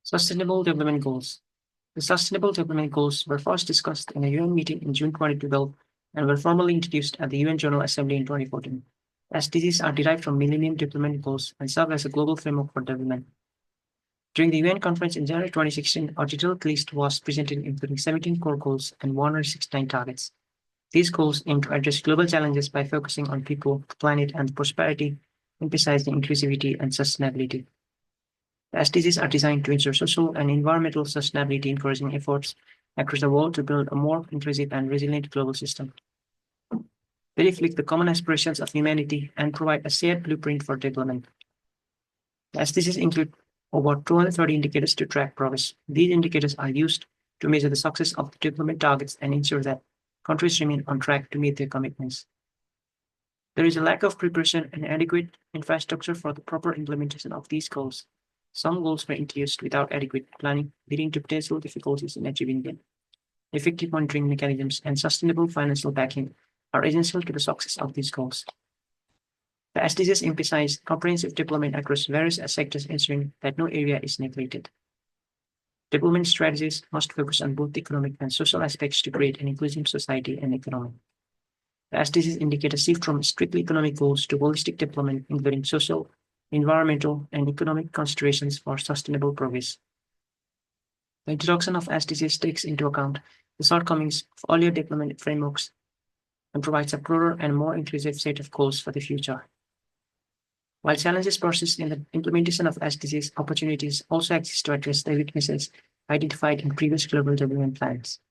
Sustainable Development Goals. The Sustainable Development Goals were first discussed in a UN meeting in June 2012 and were formally introduced at the UN General Assembly in 2014. SDGs are derived from Millennium Development Goals and serve as a global framework for development. During the UN conference in January 2016, a detailed list was presented including 17 core goals and 169 targets. These goals aim to address global challenges by focusing on people, the planet, and prosperity, emphasizing inclusivity and sustainability. The SDGs are designed to ensure social and environmental sustainability, encouraging efforts across the world to build a more inclusive and resilient global system. They reflect the common aspirations of humanity and provide a shared blueprint for development. The SDGs include over 230 indicators to track progress. These indicators are used to measure the success of the development targets and ensure that countries remain on track to meet their commitments. There is a lack of preparation and adequate infrastructure for the proper implementation of these goals. Some goals were introduced without adequate planning, leading to potential difficulties in achieving them. Effective monitoring mechanisms and sustainable financial backing are essential to the success of these goals. The SDGs emphasize comprehensive development across various sectors, ensuring that no area is neglected. Development strategies must focus on both economic and social aspects to create an inclusive society and economy. The SDGs indicate a shift from strictly economic goals to holistic development, including social, environmental, and economic considerations for sustainable progress. The introduction of SDGs takes into account the shortcomings of earlier development frameworks and provides a broader and more inclusive set of goals for the future. While challenges persist in the implementation of SDGs, opportunities also exist to address the weaknesses identified in previous global development plans.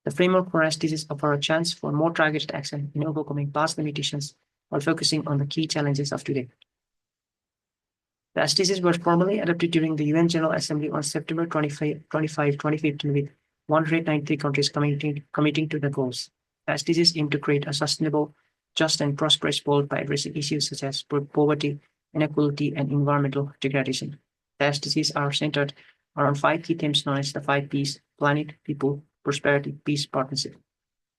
The framework for SDGs offers a chance for more targeted action in overcoming past limitations while focusing on the key challenges of today. The SDGs were formally adopted during the UN General Assembly on September 25, 2015, with 193 countries committing to the goals. The SDGs aim to create a sustainable, just, and prosperous world by addressing issues such as poverty, inequality, and environmental degradation. The SDGs are centered around 5 key themes known as the 5 Ps: planet, people, prosperity, peace, partnership.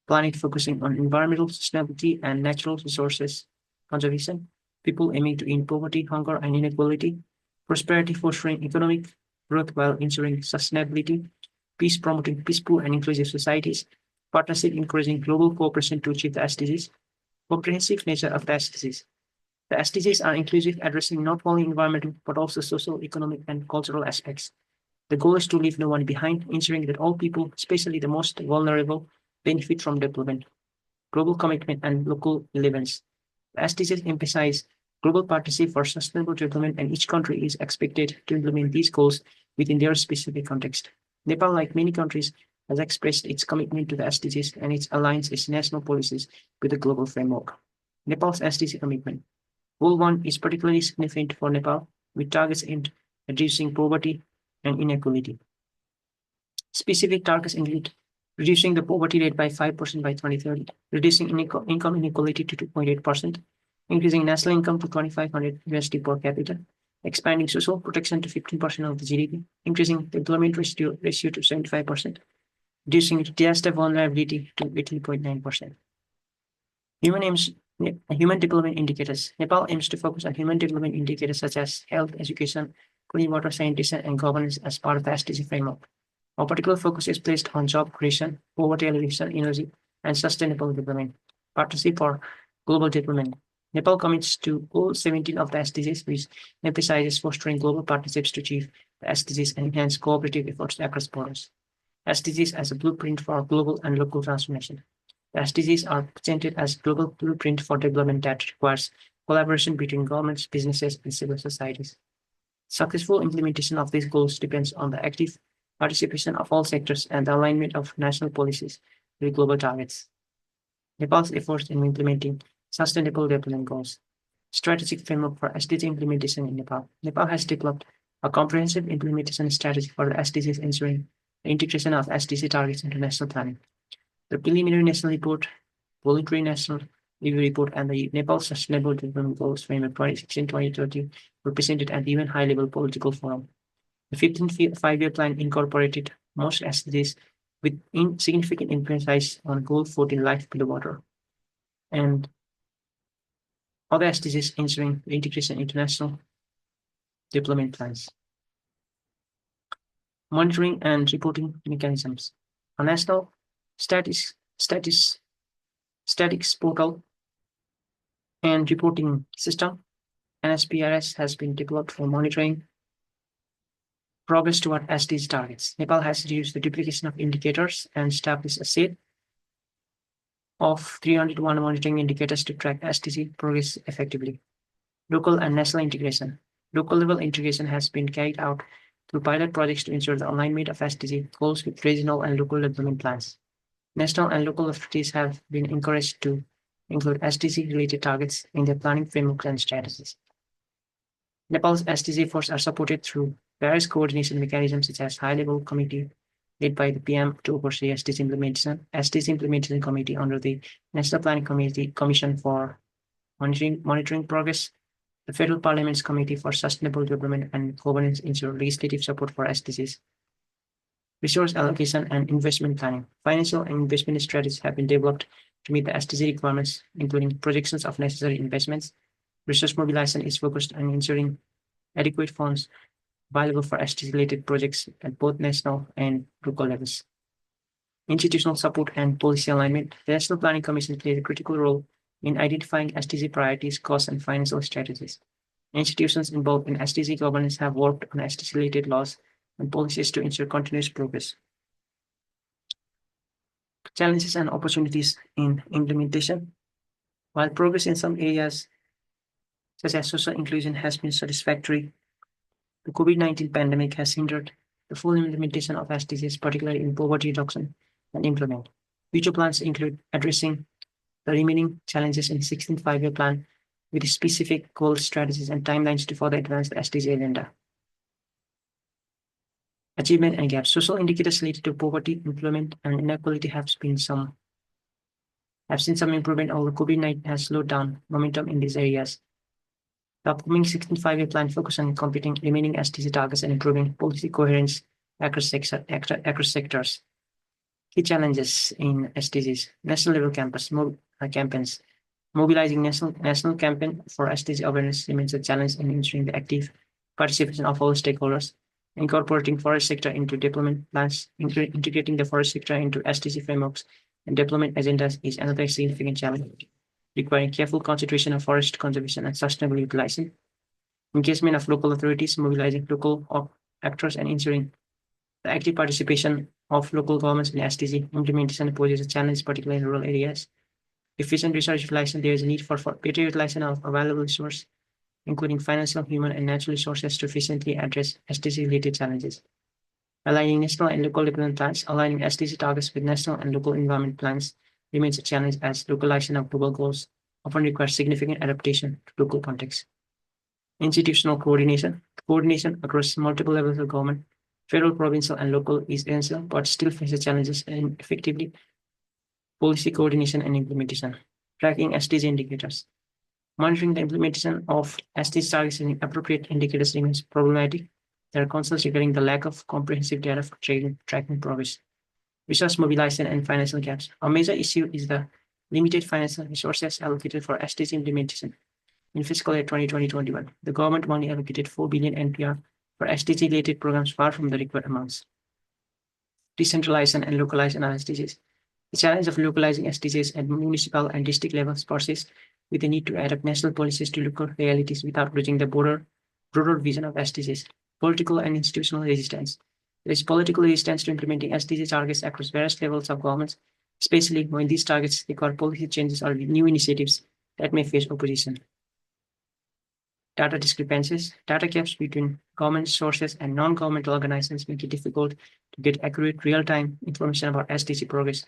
Planet focusing on environmental sustainability and natural resources conservation. People aiming to end poverty, hunger, and inequality. Prosperity fostering economic growth while ensuring sustainability. Peace promoting peaceful and inclusive societies. Partnership encouraging global cooperation to achieve the SDGs. Comprehensive nature of the SDGs. The SDGs are inclusive, addressing not only environmental but also social, economic, and cultural aspects. The goal is to leave no one behind, ensuring that all people, especially the most vulnerable, benefit from development, global commitment, and local relevance. The SDGs emphasize global partnership for sustainable development, and each country is expected to implement these goals within their specific context. Nepal, like many countries, has expressed its commitment to the SDGs and it aligns its national policies with the global framework. Nepal's SDG commitment. Goal 1 is particularly significant for Nepal, with targets aimed at reducing poverty and inequality. Specific targets include reducing the poverty rate by 5% by 2030, reducing income inequality to 2.8%, increasing national income to 2,500 USD per capita, expanding social protection to 15% of the GDP, increasing the employment ratio to 75%, reducing disaster vulnerability to 18.9%. Human development indicators. Nepal aims to focus on human development indicators such as health, education, clean water, sanitation, and governance as part of the SDG framework. A particular focus is placed on job creation, poverty alleviation, energy, and sustainable development. Partnership for global development. Nepal commits to Goal 17 of the SDGs, which emphasizes fostering global partnerships to achieve the SDGs and enhance cooperative efforts across borders. SDGs as a blueprint for global and local transformation. The SDGs are presented as a global blueprint for development that requires collaboration between governments, businesses, and civil societies. Successful implementation of these goals depends on the active participation of all sectors and the alignment of national policies with global targets. Nepal's efforts in implementing sustainable development goals. Strategic framework for SDG implementation in Nepal. Nepal has developed a comprehensive implementation strategy for the SDGs, ensuring the integration of SDG targets into national planning. The preliminary national report, voluntary national review report, and the Nepal Sustainable Development Goals Framework 2016-2030 were presented at the UN high-level political forum. The 15th five-year plan incorporated most SDGs with significant emphasis on Goal 14, life below water, and other SDGs ensuring the integration into national development plans. monitoring and reporting mechanisms. A national statistics, statistics portal and reporting system, NSPRS, has been developed for monitoring progress toward SDG targets. Nepal has reduced the duplication of indicators and established a set of 301 monitoring indicators to track SDG progress effectively. Local and national integration. Local level integration has been carried out through pilot projects to ensure the alignment of SDG goals with regional and local development plans. National and local authorities have been encouraged to include SDG-related targets in their planning frameworks and strategies. Nepal's SDG efforts are supported through various coordination mechanisms such as high-level committee led by the PM to oversee SDG implementation, SDG implementation committee under the National Planning Commission for monitoring progress, the Federal Parliament's Committee for Sustainable Development and Governance ensure legislative support for SDGs. Resource allocation and investment planning. Financial and investment strategies have been developed to meet the SDG requirements, including projections of necessary investments. Resource mobilization is focused on ensuring adequate funds available for SDG-related projects at both national and local levels. Institutional support and policy alignment. The National Planning Commission plays a critical role in identifying SDG priorities, costs, and financial strategies. Institutions involved in SDG governance have worked on SDG-related laws and policies to ensure continuous progress. Challenges and opportunities in implementation. While progress in some areas, such as social inclusion, has been satisfactory, the COVID-19 pandemic has hindered the full implementation of SDGs, particularly in poverty reduction and employment. Future plans include addressing the remaining challenges in the 16th Five-Year Plan with specific goals, strategies, and timelines to further advance the SDG agenda. Achievement and gaps. Social indicators related to poverty, employment, and inequality have seen some improvement, although COVID-19 has slowed down momentum in these areas. The upcoming 16th Five-Year Plan focuses on completing remaining SDG targets and improving policy coherence across sectors. Key challenges in SDGs. National level campaigns. Mobilizing national campaign for SDG awareness remains a challenge in ensuring the active participation of all stakeholders. Incorporating forest sector into development plans, integrating the forest sector into SDG frameworks and development agendas is another significant challenge, requiring careful consideration of forest conservation and sustainable utilization. Engagement of local authorities, mobilizing local actors and ensuring the active participation of local governments in SDG implementation poses a challenge, particularly in rural areas. Efficient resource utilization. There is a need for better utilization of available resources, including financial, human, and natural resources to efficiently address SDG-related challenges. Aligning national and local development plans. Aligning SDG targets with national and local environment plans remains a challenge as localization of global goals often requires significant adaptation to local contexts. Institutional coordination. Coordination across multiple levels of government, federal, provincial, and local is essential, but still faces challenges in effectively policy coordination and implementation. Tracking SDG indicators. Monitoring the implementation of SDG targets using appropriate indicators remains problematic. There are concerns regarding the lack of comprehensive data for tracking progress. Resource mobilization and financial gaps. A major issue is the limited financial resources allocated for SDG implementation. In fiscal year 2020-21, the government only allocated 4 billion NPR for SDG-related programs, far from the required amounts. Decentralization and localization of SDGs. The challenge of localizing SDGs at municipal and district levels persists, with the need to adapt national policies to local realities without losing the broader vision of SDGs. Political and institutional resistance. There is political resistance to implementing SDG targets across various levels of governments, especially when these targets require policy changes or new initiatives that may face opposition. Data discrepancies. Data gaps between government sources and non-governmental organizations make it difficult to get accurate real-time information about SDG progress.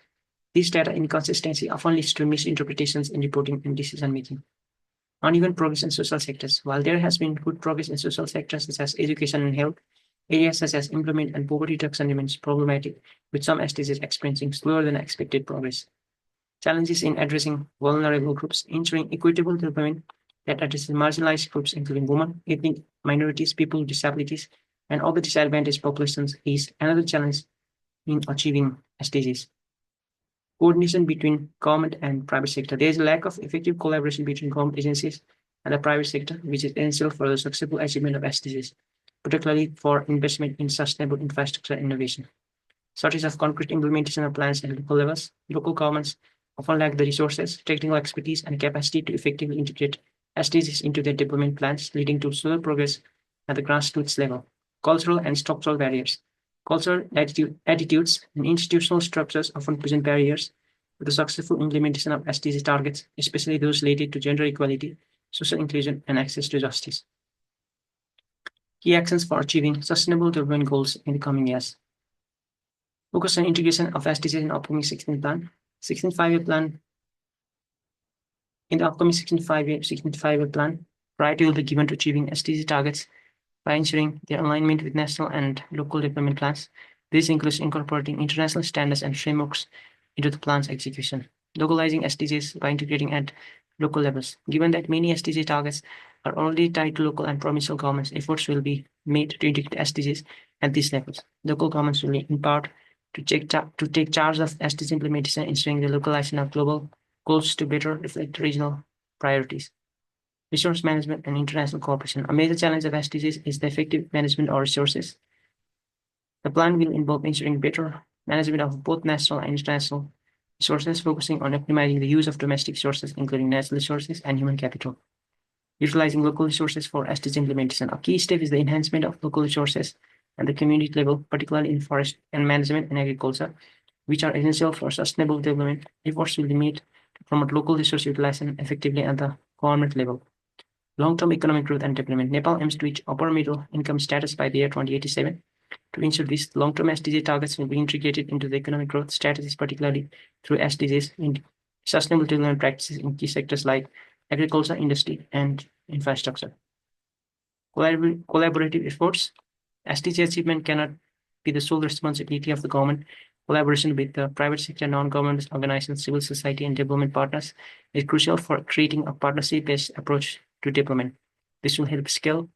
This data inconsistency often leads to misinterpretations in reporting and decision-making. Uneven progress in social sectors. While there has been good progress in social sectors such as education and health, areas such as employment and poverty reduction remains problematic, with some SDGs experiencing slower than expected progress. Challenges in addressing vulnerable groups. Ensuring equitable development that addresses marginalized groups, including women, ethnic minorities, people with disabilities, and other disadvantaged populations is another challenge in achieving SDGs. Coordination between government and private sector. There is a lack of effective collaboration between government agencies and the private sector, which is essential for the successful achievement of SDGs. particularly for investment in sustainable infrastructure innovation. Shortage of concrete implementation of plans at local levels. Local governments often lack the resources, technical expertise, and capacity to effectively integrate SDGs into their development plans, leading to slow progress at the grassroots level. Cultural and structural barriers. Cultural attitudes and institutional structures often present barriers to the successful implementation of SDG targets, especially those related to gender equality, social inclusion, and access to justice. Key actions for achieving sustainable development goals in the coming years. Focus on integration of SDGs in upcoming 16th plan. 16th five-year plan. In the upcoming 16th five-year plan, priority will be given to achieving SDG targets by ensuring their alignment with national and local development plans. This includes incorporating international standards and frameworks into the plan's execution. Localizing SDGs by integrating at local levels. Given that many SDG targets are already tied to local and provincial governments, efforts will be made to integrate SDGs at these levels. Local governments will be empowered to take charge of SDG implementation, ensuring the localization of global goals to better reflect regional priorities. Resource management and international cooperation. A major challenge of SDGs is the effective management of resources. The plan will involve ensuring better management of both national and international resources, focusing on optimizing the use of domestic resources, including natural resources and human capital. Utilizing local resources for SDG implementation. A key step is the enhancement of local resources at the community level, particularly in forest and management and agriculture, which are essential for sustainable development. Efforts will be made to promote local resource utilization effectively at the government level. Long-term economic growth and development. Nepal aims to reach upper middle income status by the year 2087. To ensure this, long-term SDG targets will be integrated into the economic growth strategies, particularly through SDGs in sustainable development practices in key sectors like agriculture, industry, and infrastructure. Collaborative efforts. SDG achievement cannot be the sole responsibility of the government. Collaboration with the private sector, non-government organizations, civil society, and development partners is crucial for creating a partnership-based approach to development. This will help scale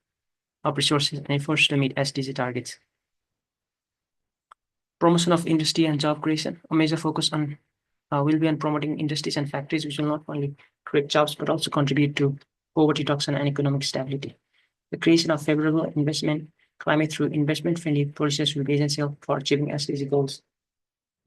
up resources and efforts to meet SDG targets. Promotion of industry and job creation. A major focus will be on promoting industries and factories which will not only create jobs but also contribute to poverty reduction and economic stability. The creation of favorable investment climate through investment-friendly policies will be essential for achieving SDG goals.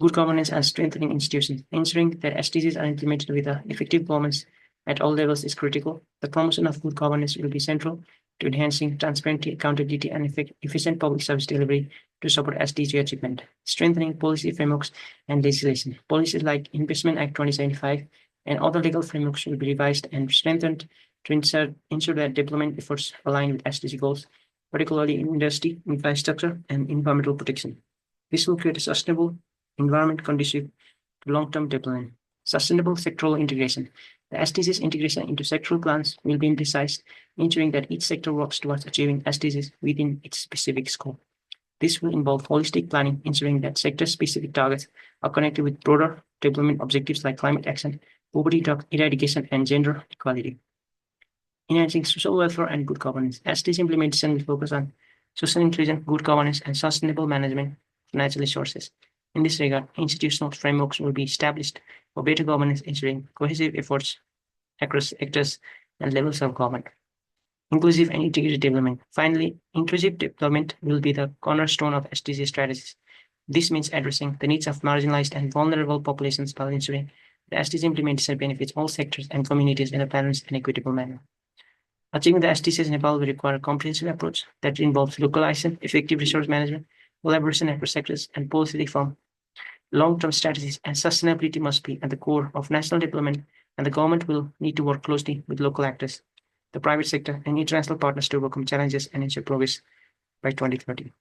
Good governance and strengthening institutions. Ensuring that SDGs are implemented with effective governance at all levels is critical. The promotion of good governance will be central to enhancing transparency, accountability, and efficient public service delivery to support SDG achievement. Strengthening policy frameworks and legislation. Policies like Investment Act 2075 and other legal frameworks will be revised and strengthened to ensure that development efforts align with SDG goals, particularly in industry, infrastructure, and environmental protection. This will create a sustainable environment conducive to long-term development. Sustainable sectoral integration. The SDGs integration into sectoral plans will be emphasized, ensuring that each sector works towards achieving SDGs within its specific scope. This will involve holistic planning, ensuring that sector-specific targets are connected with broader development objectives like climate action, poverty eradication, and gender equality. Enhancing social welfare and good governance. SDG implementation will focus on social inclusion, good governance, and sustainable management of natural resources. In this regard, institutional frameworks will be established for better governance, ensuring cohesive efforts across sectors and levels of government. Inclusive and integrated development. Finally, inclusive development will be the cornerstone of SDG strategies. This means addressing the needs of marginalized and vulnerable populations while ensuring the SDG implementation benefits all sectors and communities in a balanced and equitable manner. Achieving the SDGs in Nepal will require a comprehensive approach that involves localization, effective resource management, collaboration across sectors, and policy reform. Long-term strategies and sustainability must be at the core of national development, and the government will need to work closely with local actors, the private sector, and international partners to overcome challenges and ensure progress by 2030.